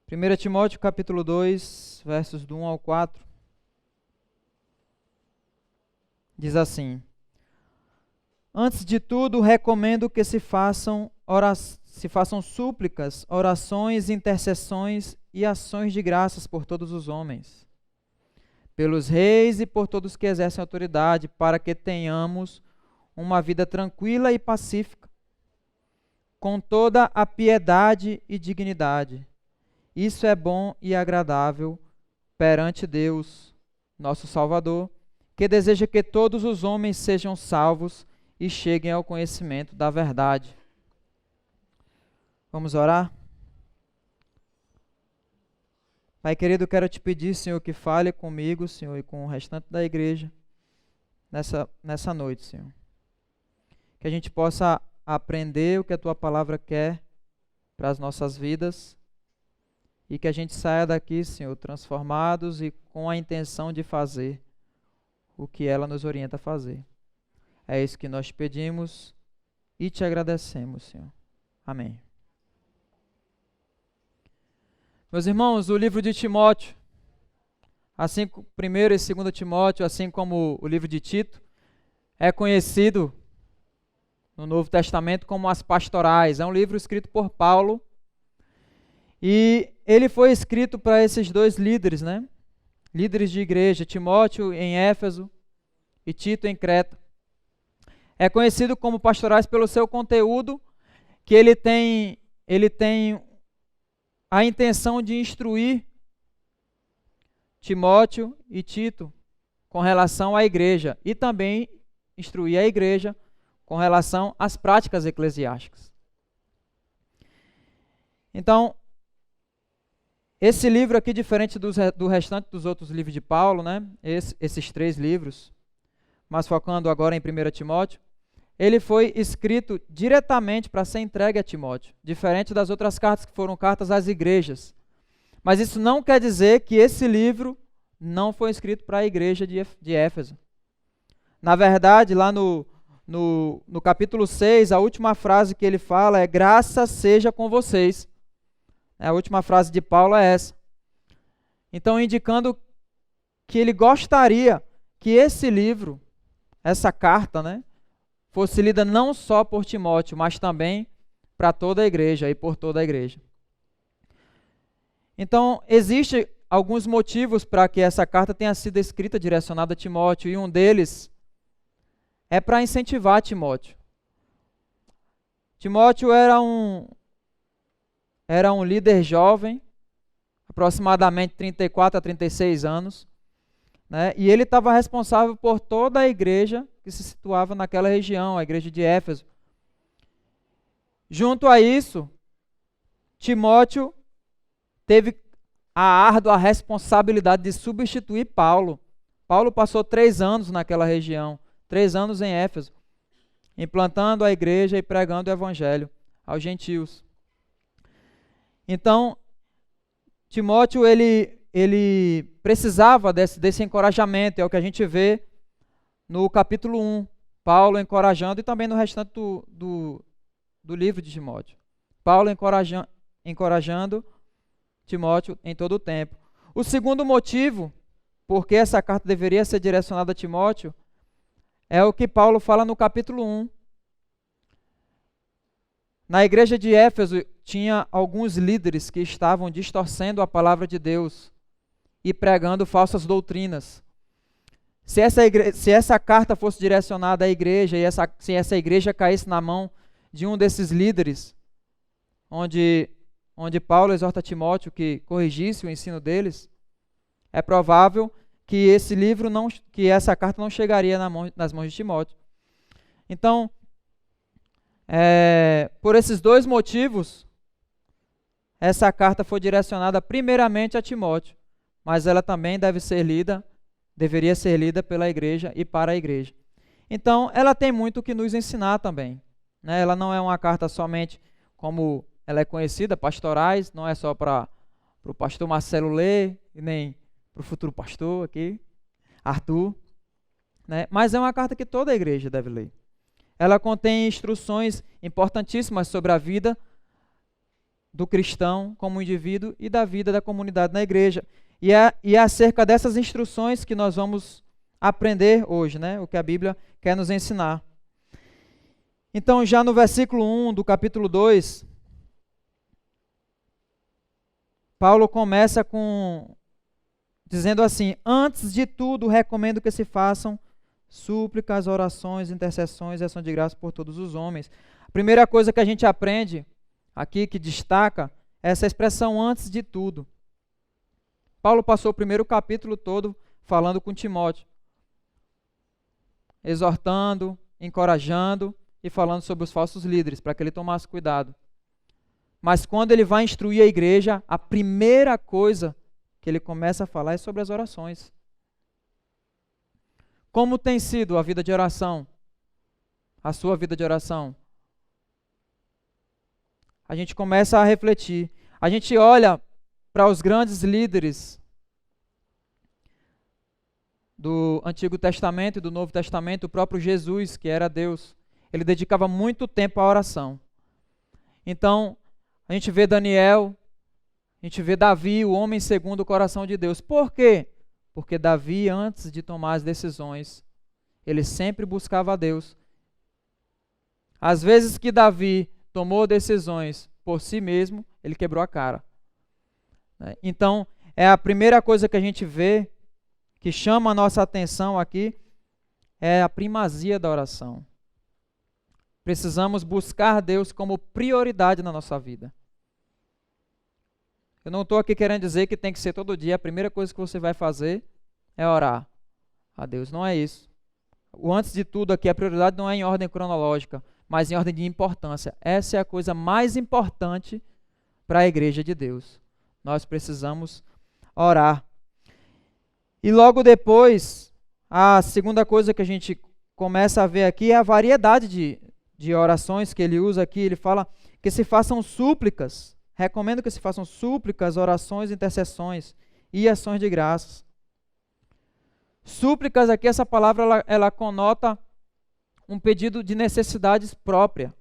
1 Timóteo capítulo 2, versos do 1 ao 4, diz assim: Antes de tudo, recomendo que se façam súplicas, orações, intercessões e ações de graças por todos os homens, pelos reis e por todos que exercem autoridade, para que tenhamos uma vida tranquila e pacífica, com toda a piedade e dignidade. Isso é bom e agradável perante Deus, nosso Salvador, que deseja que todos os homens sejam salvos e cheguem ao conhecimento da verdade. Vamos orar? Pai querido, quero te pedir, Senhor, que fale comigo, Senhor, e com o restante da igreja nessa noite, Senhor. Que a gente possa aprender o que a Tua palavra quer para as nossas vidas e que a gente saia daqui, Senhor, transformados e com a intenção de fazer o que ela nos orienta a fazer. É isso que nós pedimos e te agradecemos, Senhor. Amém. Meus irmãos, o livro de Timóteo, assim como 1 e 2 Timóteo, assim como o livro de Tito, é conhecido no Novo Testamento como as pastorais. É um livro escrito por Paulo e ele foi escrito para esses dois líderes, né? Líderes de igreja, Timóteo em Éfeso e Tito em Creta. É conhecido como pastorais pelo seu conteúdo, que ele tem a intenção de instruir Timóteo e Tito com relação à igreja e também instruir a igreja com relação às práticas eclesiásticas. Então, esse livro aqui, diferente do restante dos outros livros de Paulo, né? Esses 3 livros, mas focando agora em 1 Timóteo, ele foi escrito diretamente para ser entregue a Timóteo, diferente das outras cartas que foram cartas às igrejas. Mas isso não quer dizer que esse livro não foi escrito para a igreja de Éfeso. Na verdade, lá no capítulo 6, a última frase que ele fala é: graça seja com vocês. A última frase de Paulo é essa. Então, indicando que ele gostaria que esse livro, essa carta, né, fosse lida não só por Timóteo, mas também para toda a igreja e por toda a igreja. Então, existem alguns motivos para que essa carta tenha sido escrita direcionada a Timóteo, e um deles é para incentivar Timóteo. Timóteo era um líder jovem, aproximadamente 34 a 36 anos, né? E ele estava responsável por toda a igreja que se situava naquela região, a igreja de Éfeso. Junto a isso, Timóteo teve a árdua responsabilidade de substituir Paulo. Paulo passou 3 anos naquela região, 3 anos em Éfeso, implantando a igreja e pregando o evangelho aos gentios. Então, Timóteo, ele precisava desse encorajamento, é o que a gente vê no capítulo 1, Paulo encorajando, e também no restante do livro de Timóteo. Paulo encorajando Timóteo em todo o tempo. O segundo motivo, porque essa carta deveria ser direcionada a Timóteo, é o que Paulo fala no capítulo 1. Na igreja de Éfeso tinha alguns líderes que estavam distorcendo a palavra de Deus e pregando falsas doutrinas. Se essa carta fosse direcionada à igreja e se essa igreja caísse na mão de um desses líderes, onde Paulo exorta Timóteo que corrigisse o ensino deles, é provável que essa carta não chegaria nas mãos de Timóteo. Então, por esses 2 motivos, essa carta foi direcionada primeiramente a Timóteo, mas ela também deveria ser lida pela igreja e para a igreja. Então, ela tem muito o que nos ensinar também, né? Ela não é uma carta somente como ela é conhecida, pastorais, não é só para o pastor Marcelo ler, e nem para o futuro pastor aqui, Arthur, né? Mas é uma carta que toda a igreja deve ler. Ela contém instruções importantíssimas sobre a vida do cristão como indivíduo e da vida da comunidade na igreja. E é acerca dessas instruções que nós vamos aprender hoje, né? O que a Bíblia quer nos ensinar. Então, já no versículo 1 do capítulo 2, Paulo começa dizendo assim: antes de tudo, recomendo que se façam súplicas, orações, intercessões e ação de graça por todos os homens. A primeira coisa que a gente aprende aqui, que destaca, é essa expressão antes de tudo. Paulo passou o primeiro capítulo todo falando com Timóteo, exortando, encorajando e falando sobre os falsos líderes, para que ele tomasse cuidado. Mas quando ele vai instruir a igreja, a primeira coisa que ele começa a falar é sobre as orações. Como tem sido a vida de oração? A sua vida de oração? A gente começa a refletir. A gente olha para os grandes líderes do Antigo Testamento e do Novo Testamento, o próprio Jesus, que era Deus, ele dedicava muito tempo à oração. Então, a gente vê Daniel, a gente vê Davi, o homem segundo o coração de Deus. Por quê? Porque Davi, antes de tomar as decisões, ele sempre buscava a Deus. Às vezes que Davi tomou decisões por si mesmo, ele quebrou a cara. Então, é a primeira coisa que a gente vê, que chama a nossa atenção aqui, é a primazia da oração. Precisamos buscar Deus como prioridade na nossa vida. Eu não estou aqui querendo dizer que tem que ser todo dia, a primeira coisa que você vai fazer é orar a Deus. Não é isso. O antes de tudo aqui, a prioridade não é em ordem cronológica, mas em ordem de importância. Essa é a coisa mais importante para a igreja de Deus. Nós precisamos orar. E logo depois, a segunda coisa que a gente começa a ver aqui é a variedade de orações que ele usa aqui. Ele fala que se façam súplicas. Recomendo que se façam súplicas, orações, intercessões e ações de graças. Súplicas aqui, essa palavra, ela conota um pedido de necessidades própria.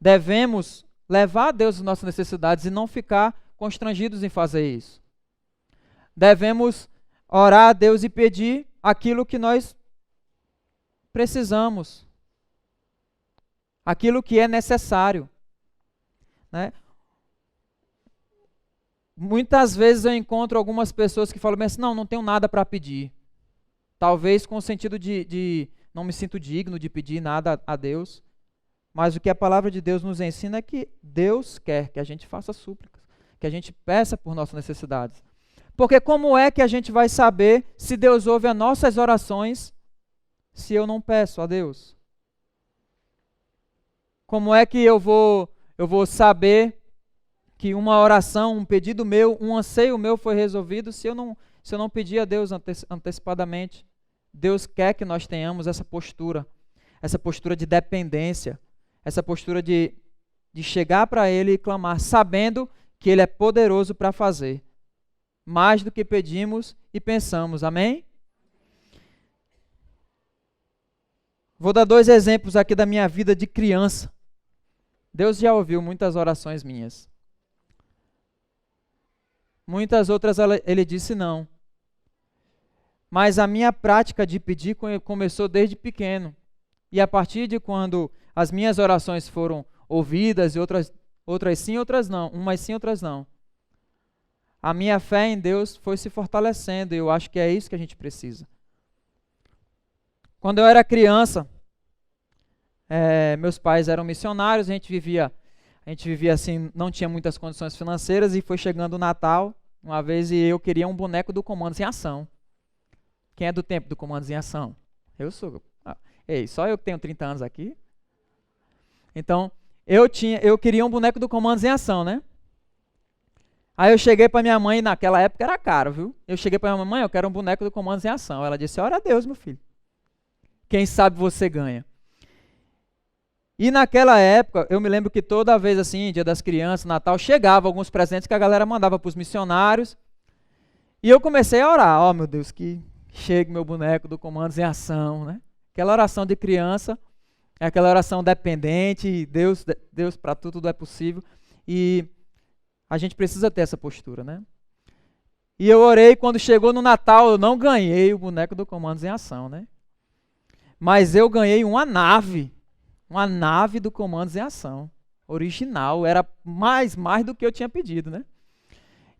Devemos levar a Deus as nossas necessidades e não ficar constrangidos em fazer isso. Devemos orar a Deus e pedir aquilo que nós precisamos, aquilo que é necessário. Né? Muitas vezes eu encontro algumas pessoas que falam assim: não tenho nada para pedir. Talvez com o sentido de não me sinto digno de pedir nada a Deus. Mas o que a palavra de Deus nos ensina é que Deus quer que a gente faça súplicas, que a gente peça por nossas necessidades. Porque como é que a gente vai saber se Deus ouve as nossas orações se eu não peço a Deus? Como é que eu vou saber que uma oração, um pedido meu, um anseio meu foi resolvido se eu não pedir a Deus antecipadamente? Deus quer que nós tenhamos essa postura de dependência, essa postura de chegar para Ele e clamar, sabendo que Ele é poderoso para fazer mais do que pedimos e pensamos. Amém? Vou dar 2 exemplos aqui da minha vida de criança. Deus já ouviu muitas orações minhas. Muitas outras Ele disse não. Mas a minha prática de pedir começou desde pequeno. E a partir de quando as minhas orações foram ouvidas e outras sim, outras não. Umas sim, outras não. A minha fé em Deus foi se fortalecendo. E eu acho que é isso que a gente precisa. Quando eu era criança, meus pais eram missionários, a gente vivia assim, não tinha muitas condições financeiras, e foi chegando o Natal, uma vez, e eu queria um boneco do Comandos em Ação. Quem é do tempo do Comandos em Ação? Eu sou. Só eu que tenho 30 anos aqui. Então, eu queria um boneco do Comandos em Ação, né? Aí eu cheguei para minha mãe, naquela época era caro, viu? Eu cheguei para minha mãe: eu quero um boneco do Comandos em Ação. Ela disse: ora a Deus, meu filho. Quem sabe você ganha. E naquela época, eu me lembro que toda vez assim, Dia das Crianças, Natal, chegava alguns presentes que a galera mandava para os missionários. E eu comecei a orar: ó, meu Deus, que chegue meu boneco do Comandos em Ação, né? Aquela oração de criança, aquela oração dependente, Deus para tudo é possível. E a gente precisa ter essa postura, né? E eu orei, quando chegou no Natal, eu não ganhei o boneco do Comandos em Ação, né? Mas eu ganhei uma nave do Comandos em Ação, original, era mais do que eu tinha pedido, né?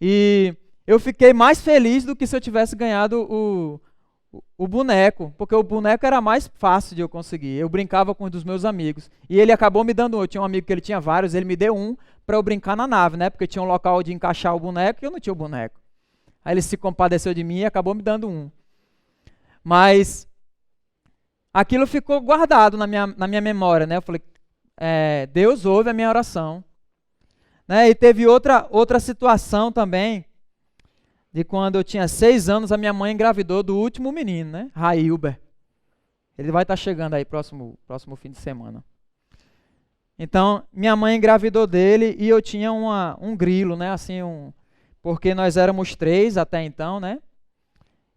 E eu fiquei mais feliz do que se eu tivesse ganhado o boneco, porque o boneco era mais fácil de eu conseguir. Eu brincava com um dos meus amigos, e ele acabou me dando um. Eu tinha um amigo que ele tinha vários, ele me deu um para eu brincar na nave, né? Porque tinha um local de encaixar o boneco e eu não tinha o boneco. Aí ele se compadeceu de mim e acabou me dando um. Mas aquilo ficou guardado na minha memória, né? Eu falei, Deus ouve a minha oração. Né? E teve outra situação também, de quando eu tinha 6 anos, a minha mãe engravidou do último menino, né? Railber. Ele vai estar chegando aí próximo fim de semana. Então, minha mãe engravidou dele e eu tinha um grilo, né? Assim, porque nós éramos 3 até então, né?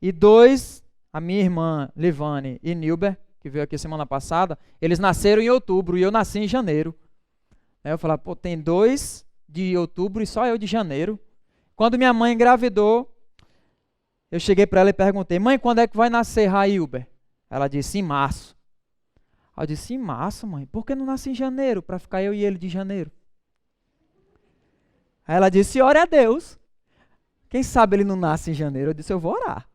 E 2, a minha irmã Livane e Nilber, que veio aqui semana passada, eles nasceram em outubro e eu nasci em janeiro. Aí eu falava, pô, tem 2 de outubro e só eu de janeiro. Quando minha mãe engravidou, eu cheguei para ela e perguntei, mãe, quando é que vai nascer Railber? Ela disse, em março. Eu disse, em março, mãe? Por que não nasce em janeiro, para ficar eu e ele de janeiro? Aí ela disse, ore a Deus. Quem sabe ele não nasce em janeiro? Eu disse, eu vou orar.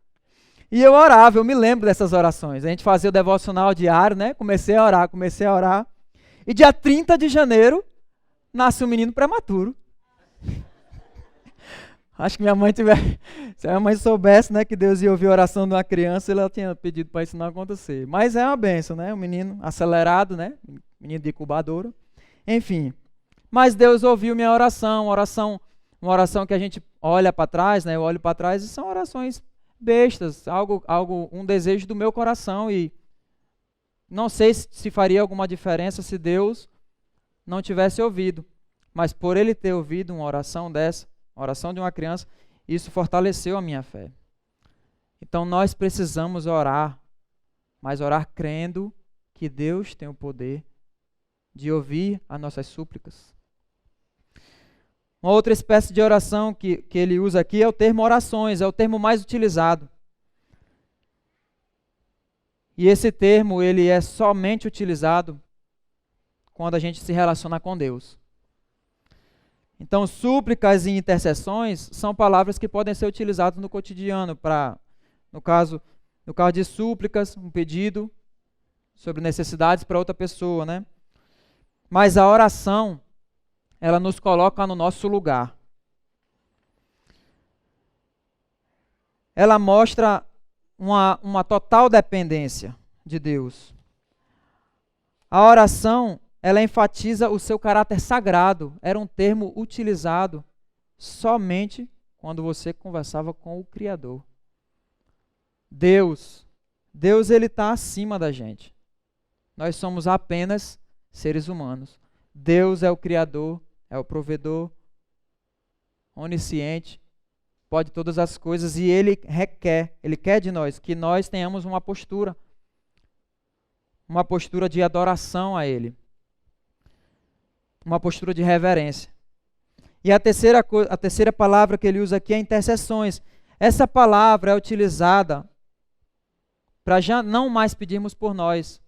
E eu orava, eu me lembro dessas orações. A gente fazia o devocional diário, né? Comecei a orar. E dia 30 de janeiro, nasce um menino prematuro. Acho que se a minha mãe soubesse, né, que Deus ia ouvir a oração de uma criança, ela tinha pedido para isso não acontecer. Mas é uma bênção, né? Um menino acelerado, né? Menino de incubadora. Enfim. Mas Deus ouviu minha oração, uma oração que a gente olha para trás, né? Eu olho para trás e são orações bestas, um desejo do meu coração, e não sei se faria alguma diferença se Deus não tivesse ouvido. Mas por Ele ter ouvido uma oração dessa, a oração de uma criança, isso fortaleceu a minha fé. Então nós precisamos orar, mas orar crendo que Deus tem o poder de ouvir as nossas súplicas. Uma outra espécie de oração que ele usa aqui é o termo orações, é o termo mais utilizado. E esse termo, ele é somente utilizado quando a gente se relaciona com Deus. Então, súplicas e intercessões são palavras que podem ser utilizadas no cotidiano no caso de súplicas, um pedido sobre necessidades para outra pessoa, né? Mas a oração, ela nos coloca no nosso lugar. Ela mostra uma total dependência de Deus. A oração, ela enfatiza o seu caráter sagrado. Era um termo utilizado somente quando você conversava com o Criador. Deus, ele está acima da gente. Nós somos apenas seres humanos. Deus é o Criador, é o provedor, onisciente, pode todas as coisas, e Ele quer de nós que nós tenhamos uma postura de adoração a Ele, uma postura de reverência. E a terceira palavra que ele usa aqui é intercessões. Essa palavra é utilizada para já não mais pedirmos por nós,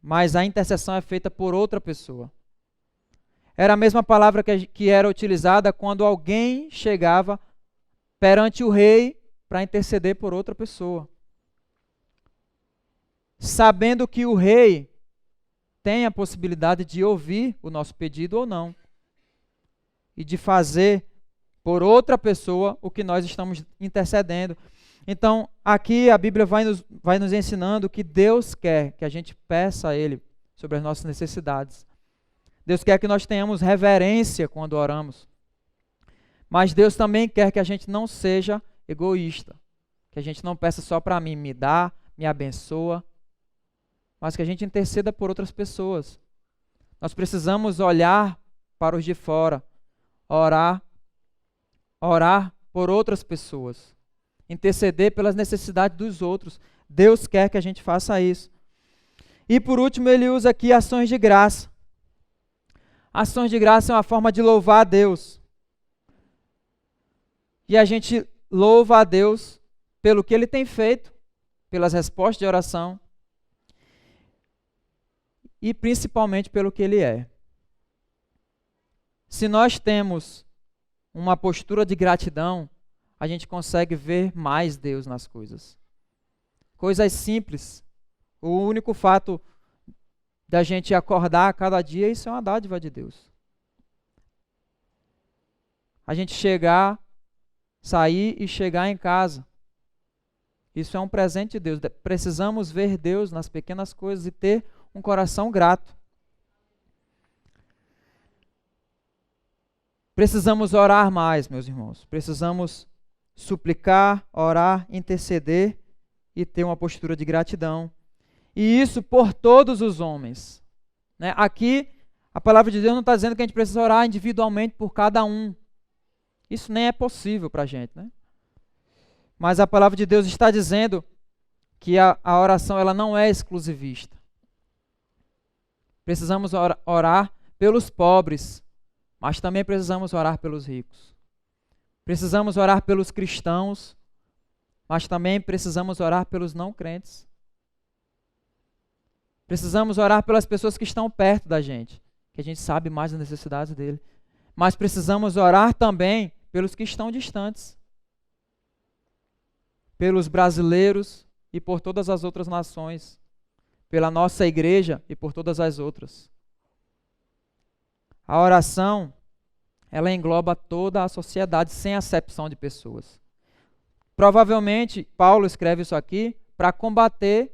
mas a intercessão é feita por outra pessoa. Era a mesma palavra que era utilizada quando alguém chegava perante o rei para interceder por outra pessoa. Sabendo que o rei tem a possibilidade de ouvir o nosso pedido ou não. E de fazer por outra pessoa o que nós estamos intercedendo. Então, aqui a Bíblia vai nos ensinando que Deus quer que a gente peça a Ele sobre as nossas necessidades. Deus quer que nós tenhamos reverência quando oramos. Mas Deus também quer que a gente não seja egoísta. Que a gente não peça só para mim, me dá, me abençoa. Mas que a gente interceda por outras pessoas. Nós precisamos olhar para os de fora. Orar por outras pessoas. Interceder pelas necessidades dos outros. Deus quer que a gente faça isso. E por último, ele usa aqui ações de graça. Ações de graça é uma forma de louvar a Deus. E a gente louva a Deus pelo que Ele tem feito, pelas respostas de oração e principalmente pelo que Ele é. Se nós temos uma postura de gratidão, a gente consegue ver mais Deus nas coisas. Coisas simples. O único fato da gente acordar a cada dia, isso é uma dádiva de Deus. A gente sair e chegar em casa. Isso é um presente de Deus. Precisamos ver Deus nas pequenas coisas e ter um coração grato. Precisamos orar mais, meus irmãos. Precisamos suplicar, orar, interceder e ter uma postura de gratidão. E isso por todos os homens. Né? Aqui, a palavra de Deus não está dizendo que a gente precisa orar individualmente por cada um. Isso nem é possível para a gente. Né? Mas a palavra de Deus está dizendo que a oração ela não é exclusivista. Precisamos orar pelos pobres, mas também precisamos orar pelos ricos. Precisamos orar pelos cristãos, mas também precisamos orar pelos não crentes. Precisamos orar pelas pessoas que estão perto da gente, que a gente sabe mais das necessidades dele. Mas precisamos orar também pelos que estão distantes, pelos brasileiros e por todas as outras nações, pela nossa igreja e por todas as outras. A oração, ela engloba toda a sociedade, sem acepção de pessoas. Provavelmente, Paulo escreve isso aqui para combater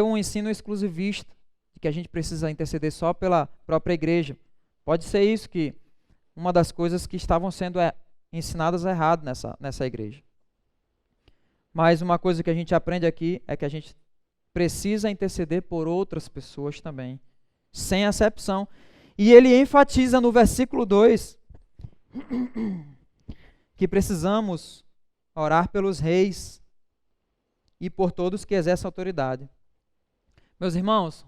um ensino exclusivista, de que a gente precisa interceder só pela própria igreja. Pode ser isso que uma das coisas que estavam sendo ensinadas errado nessa igreja. Mas uma coisa que a gente aprende aqui é que a gente precisa interceder por outras pessoas também, sem acepção. E ele enfatiza no versículo 2 que precisamos orar pelos reis e por todos que exercem autoridade. Meus irmãos,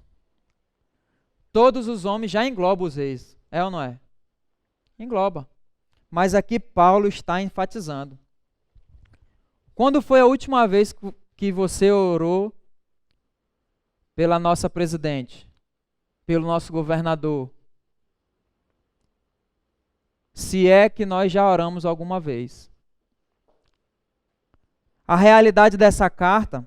todos os homens já englobam os reis, é ou não é? Engloba. Mas aqui Paulo está enfatizando. Quando foi a última vez que você orou pela nossa presidente, pelo nosso governador? Se é que nós já oramos alguma vez. A realidade dessa carta,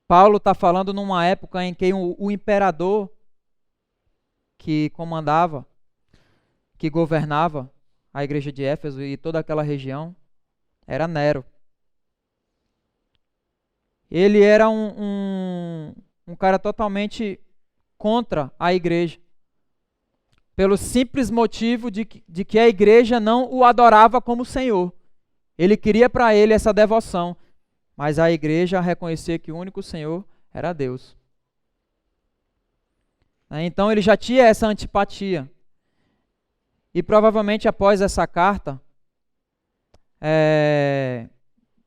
Paulo está falando numa época em que o imperador que comandava, que governava a igreja de Éfeso e toda aquela região, era Nero. Ele era um cara totalmente contra a igreja, pelo simples motivo de que a igreja não o adorava como Senhor. Ele queria para ele essa devoção, mas a igreja reconhecia que o único Senhor era Deus. Então ele já tinha essa antipatia. E provavelmente após essa carta,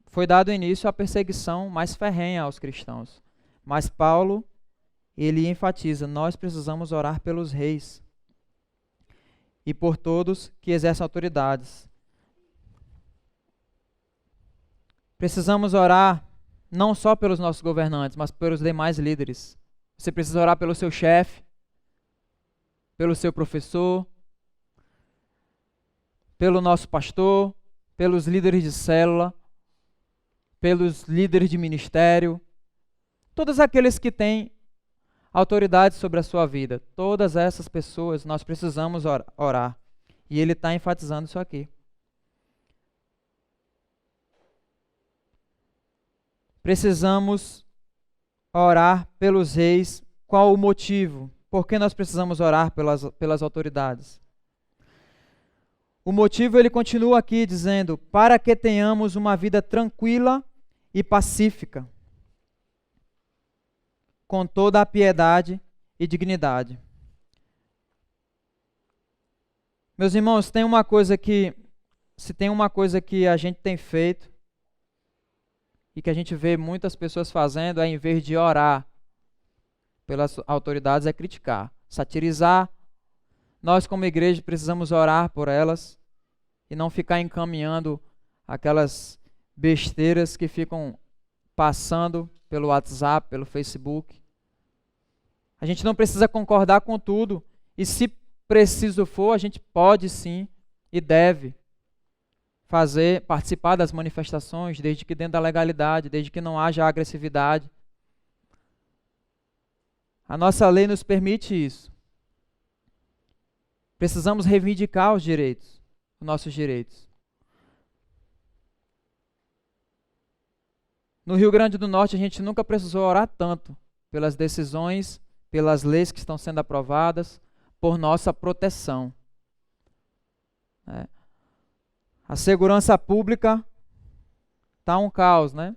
foi dado início à perseguição mais ferrenha aos cristãos. Mas Paulo, ele enfatiza, nós precisamos orar pelos reis e por todos que exercem autoridades. Precisamos orar não só pelos nossos governantes, mas pelos demais líderes. Você precisa orar pelo seu chefe, pelo seu professor, pelo nosso pastor, pelos líderes de célula, pelos líderes de ministério, todos aqueles que têm autoridade sobre a sua vida. Todas essas pessoas nós precisamos orar. E ele está enfatizando isso aqui. Precisamos orar pelos reis. Qual o motivo? Por que nós precisamos orar pelas autoridades? O motivo ele continua aqui dizendo, para que tenhamos uma vida tranquila e pacífica, com toda a piedade e dignidade. Meus irmãos, se tem uma coisa que a gente tem feito e que a gente vê muitas pessoas fazendo, é em vez de orar pelas autoridades é criticar, satirizar. Nós, como igreja, precisamos orar por elas e não ficar encaminhando aquelas besteiras que ficam passando pelo WhatsApp, pelo Facebook. A gente não precisa concordar com tudo, e se preciso for, a gente pode sim e deve participar das manifestações, desde que dentro da legalidade, desde que não haja agressividade. A nossa lei nos permite isso. Precisamos reivindicar os direitos, os nossos direitos. No Rio Grande do Norte, a gente nunca precisou orar tanto pelas decisões, pelas leis que estão sendo aprovadas, por nossa proteção. A segurança pública está um caos, né?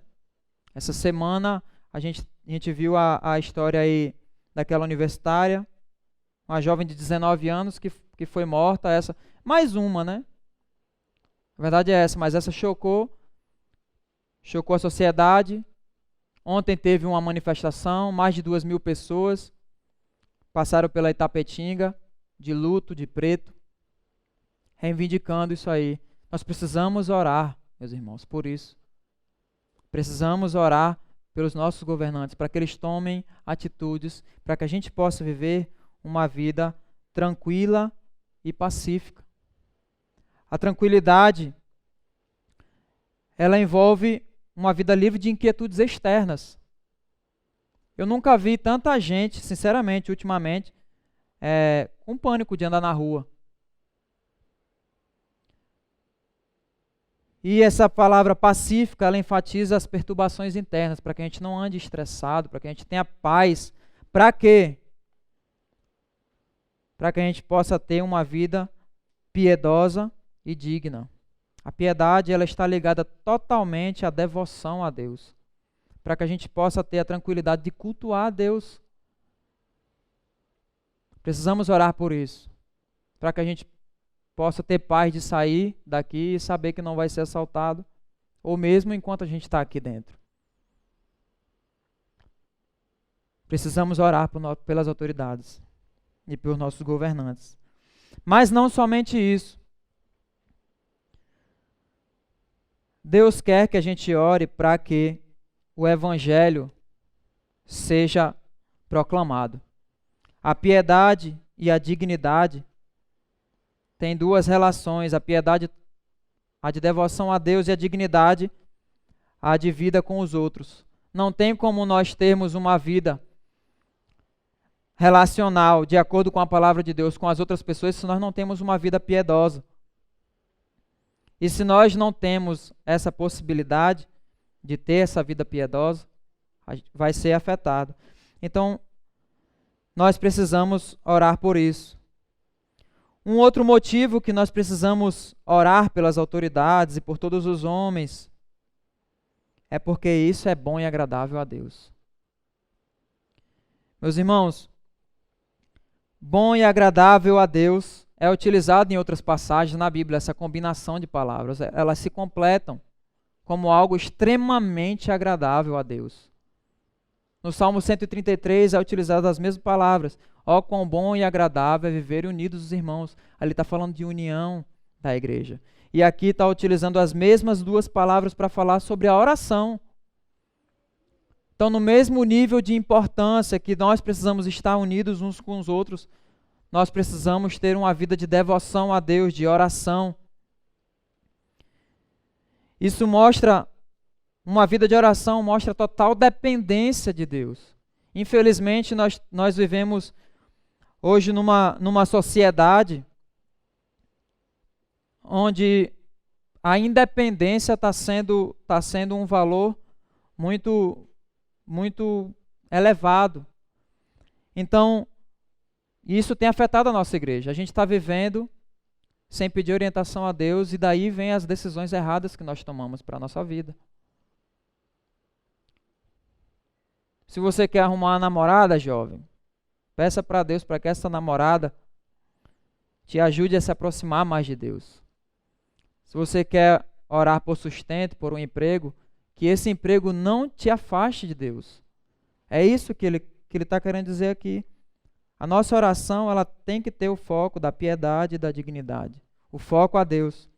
Essa semana a gente viu a história aí daquela universitária, uma jovem de 19 anos que foi morta, mais uma, né? A verdade é essa, mas essa chocou a sociedade. Ontem teve uma manifestação, mais de 2.000 pessoas passaram pela Itapetinga, de luto, de preto, reivindicando isso aí. Nós precisamos orar, meus irmãos, por isso. Precisamos orar pelos nossos governantes, para que eles tomem atitudes, para que a gente possa viver uma vida tranquila e pacífica. A tranquilidade, ela envolve uma vida livre de inquietudes externas. Eu nunca vi tanta gente, sinceramente, ultimamente, com pânico de andar na rua. E essa palavra pacífica, ela enfatiza as perturbações internas, para que a gente não ande estressado, para que a gente tenha paz. Para quê? Para que a gente possa ter uma vida piedosa e digna. A piedade, ela está ligada totalmente à devoção a Deus, para que a gente possa ter a tranquilidade de cultuar a Deus. Precisamos orar por isso, para que a gente possa ter paz de sair daqui e saber que não vai ser assaltado, ou mesmo enquanto a gente está aqui dentro. Precisamos orar pelas autoridades e pelos nossos governantes. Mas não somente isso. Deus quer que a gente ore para que o Evangelho seja proclamado. A piedade e a dignidade têm duas relações. A piedade, a de devoção a Deus, e a dignidade, a de vida com os outros. Não tem como nós termos uma vida relacional, de acordo com a palavra de Deus, com as outras pessoas, se nós não temos uma vida piedosa. E se nós não temos essa possibilidade de ter essa vida piedosa, vai ser afetado. Então, nós precisamos orar por isso. Um outro motivo que nós precisamos orar pelas autoridades e por todos os homens é porque isso é bom e agradável a Deus. Meus irmãos, bom e agradável a Deus é utilizado em outras passagens na Bíblia, essa combinação de palavras. Elas se completam como algo extremamente agradável a Deus. No Salmo 133 é utilizado as mesmas palavras. Ó, quão bom e agradável é viver unidos os irmãos. Ali está falando de união da igreja. E aqui está utilizando as mesmas duas palavras para falar sobre a oração. Então, no mesmo nível de importância que nós precisamos estar unidos uns com os outros, nós precisamos ter uma vida de devoção a Deus, de oração. Isso mostra, uma vida de oração mostra total dependência de Deus. Infelizmente, nós vivemos hoje numa sociedade onde a independência está sendo um valor muito, muito elevado. Então, isso tem afetado a nossa igreja. A gente está vivendo sem pedir orientação a Deus, e daí vem as decisões erradas que nós tomamos para a nossa vida. Se você quer arrumar uma namorada, jovem, peça para Deus para que essa namorada te ajude a se aproximar mais de Deus. Se você quer orar por sustento, por um emprego, que esse emprego não te afaste de Deus. É isso que que ele está querendo dizer aqui. A nossa oração, ela tem que ter o foco da piedade e da dignidade. O foco a Deus.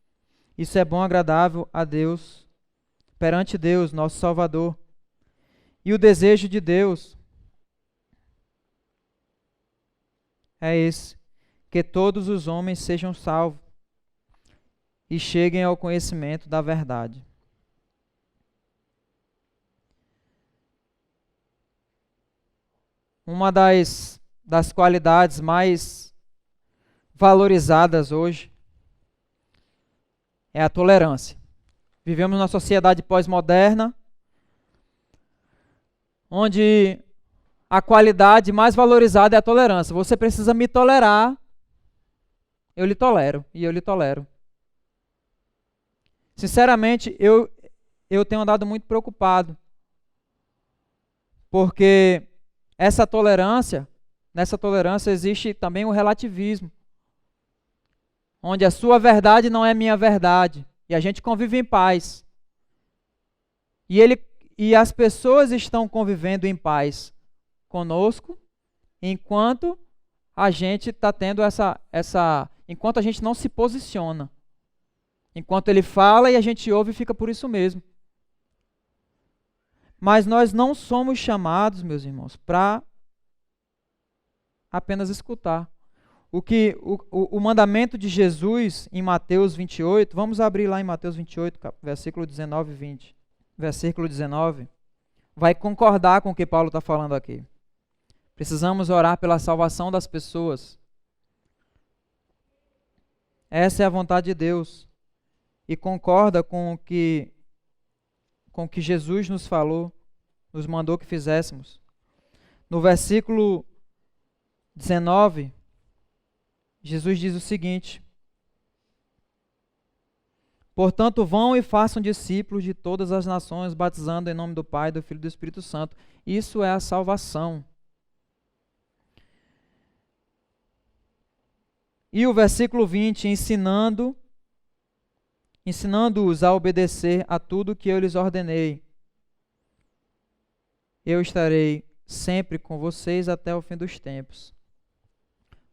Isso é bom, agradável a Deus, perante Deus, nosso Salvador. E o desejo de Deus é esse, que todos os homens sejam salvos e cheguem ao conhecimento da verdade. Uma das qualidades mais valorizadas hoje é a tolerância. Vivemos numa sociedade pós-moderna, onde a qualidade mais valorizada é a tolerância. Você precisa me tolerar, eu lhe tolero e eu lhe tolero. Sinceramente, eu tenho andado muito preocupado, porque nessa tolerância existe também o relativismo, onde a sua verdade não é minha verdade, e a gente convive em paz. E as pessoas estão convivendo em paz conosco, enquanto a gente está tendo enquanto a gente não se posiciona. Enquanto ele fala e a gente ouve e fica por isso mesmo. Mas nós não somos chamados, meus irmãos, para apenas escutar. O mandamento de Jesus em Mateus 28, vamos abrir lá em Mateus 28, versículo 19 e 20. Versículo 19, vai concordar com o que Paulo está falando aqui. Precisamos orar pela salvação das pessoas. Essa é a vontade de Deus. E concorda com o que Jesus nos falou, nos mandou que fizéssemos. No versículo 19, Jesus diz o seguinte: portanto, vão e façam discípulos de todas as nações, batizando em nome do Pai, do Filho e do Espírito Santo. Isso é a salvação. E o versículo 20, ensinando-os a obedecer a tudo que eu lhes ordenei. Eu estarei sempre com vocês até o fim dos tempos.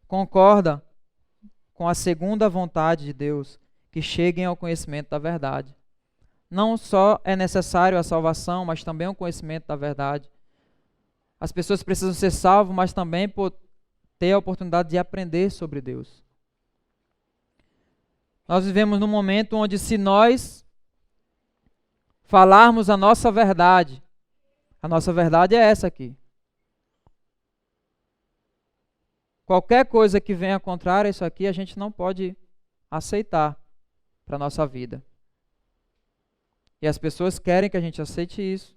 Concorda com a segunda vontade de Deus, que cheguem ao conhecimento da verdade. Não só é necessário a salvação, mas também o conhecimento da verdade. As pessoas precisam ser salvas, mas também ter a oportunidade de aprender sobre Deus. Nós vivemos num momento onde, se nós falarmos a nossa verdade é essa aqui. Qualquer coisa que venha contrária a isso aqui, a gente não pode aceitar para a nossa vida. E as pessoas querem que a gente aceite isso.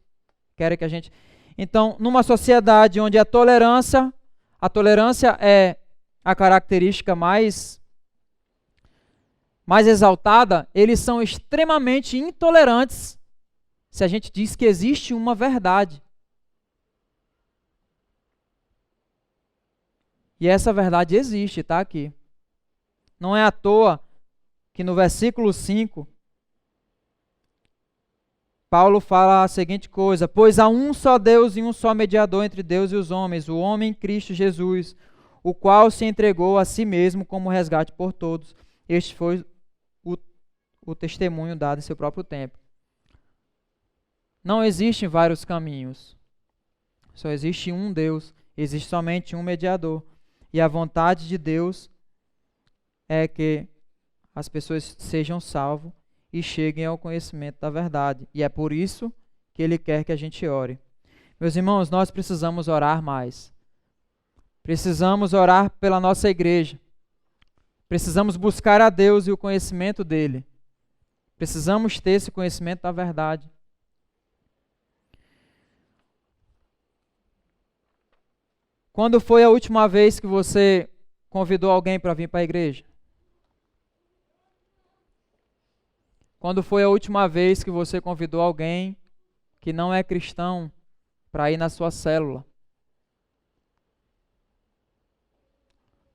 Querem que a gente... Então, numa sociedade onde a tolerância é a característica mais exaltada, eles são extremamente intolerantes se a gente diz que existe uma verdade. E essa verdade existe, está aqui. Não é à toa que no versículo 5, Paulo fala a seguinte coisa: pois há um só Deus e um só mediador entre Deus e os homens, o homem Cristo Jesus, o qual se entregou a si mesmo como resgate por todos. Este foi o testemunho dado em seu próprio tempo. Não existem vários caminhos. Só existe um Deus. Existe somente um mediador. E a vontade de Deus é que as pessoas sejam salvas e cheguem ao conhecimento da verdade. E é por isso que Ele quer que a gente ore. Meus irmãos, nós precisamos orar mais. Precisamos orar pela nossa igreja. Precisamos buscar a Deus e o conhecimento dEle. Precisamos ter esse conhecimento da verdade. Quando foi a última vez que você convidou alguém para vir para a igreja? Quando foi a última vez que você convidou alguém que não é cristão para ir na sua célula?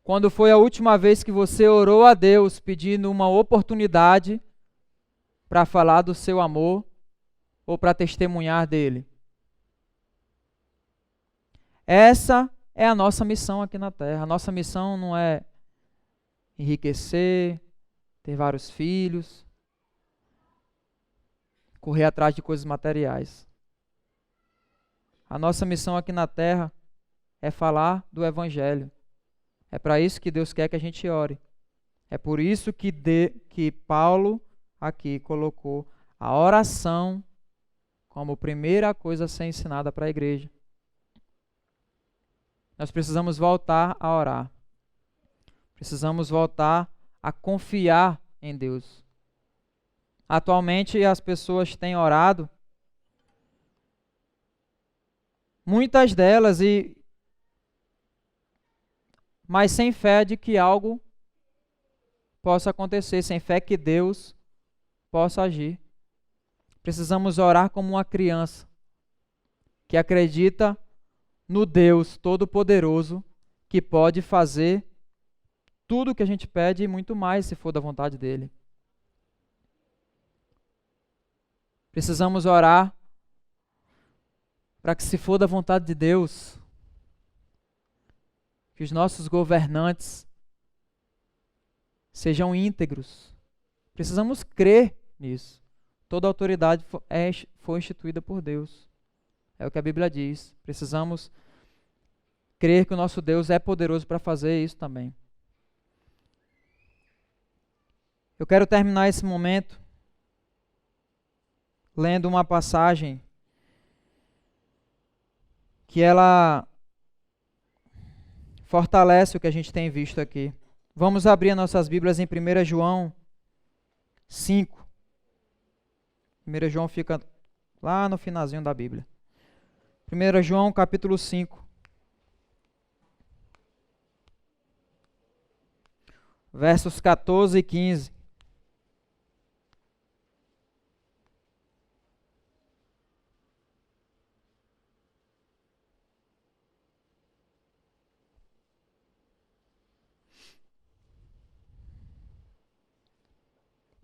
Quando foi a última vez que você orou a Deus pedindo uma oportunidade para falar do seu amor ou para testemunhar dele? Essa é a nossa missão aqui na Terra. A nossa missão não é enriquecer, ter vários filhos, correr atrás de coisas materiais. A nossa missão aqui na Terra é falar do Evangelho. É para isso que Deus quer que a gente ore. É por isso que Paulo aqui colocou a oração como primeira coisa a ser ensinada para a igreja. Nós precisamos voltar a orar. Precisamos voltar a confiar em Deus. Atualmente as pessoas têm orado, muitas delas, mas sem fé de que algo possa acontecer, sem fé que Deus possa agir. Precisamos orar como uma criança que acredita no Deus Todo-Poderoso, que pode fazer tudo o que a gente pede e muito mais, se for da vontade dEle. Precisamos orar para que, se for da vontade de Deus, que os nossos governantes sejam íntegros. Precisamos crer nisso. Toda autoridade foi instituída por Deus. É o que a Bíblia diz. Precisamos crer que o nosso Deus é poderoso para fazer isso também. Eu quero terminar esse momento lendo uma passagem que ela fortalece o que a gente tem visto aqui. Vamos abrir nossas Bíblias em 1 João 5. 1 João fica lá no finalzinho da Bíblia. 1 João capítulo 5. Versos 14 e 15.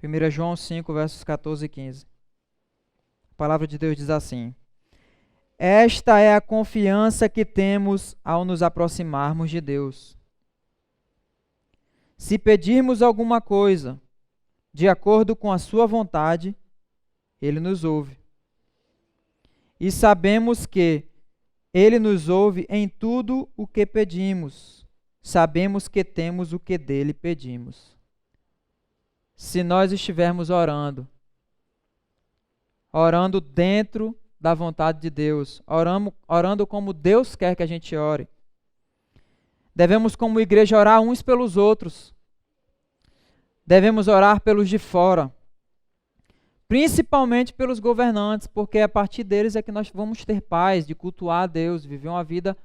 Primeira João 5, versos 14 e 15. A palavra de Deus diz assim: Esta é a confiança que temos ao nos aproximarmos de Deus. Se pedirmos alguma coisa de acordo com a sua vontade, Ele nos ouve. E sabemos que Ele nos ouve em tudo o que pedimos. Sabemos que temos o que dele pedimos. Se nós estivermos orando dentro da vontade de Deus, orando como Deus quer que a gente ore, devemos, como igreja, orar uns pelos outros. Devemos orar pelos de fora, principalmente pelos governantes, porque a partir deles é que nós vamos ter paz, de cultuar a Deus, viver uma vida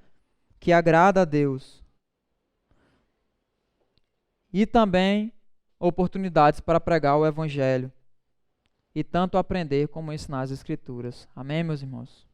que agrada a Deus. E também oportunidades para pregar o Evangelho e tanto aprender como ensinar as Escrituras. Amém, meus irmãos?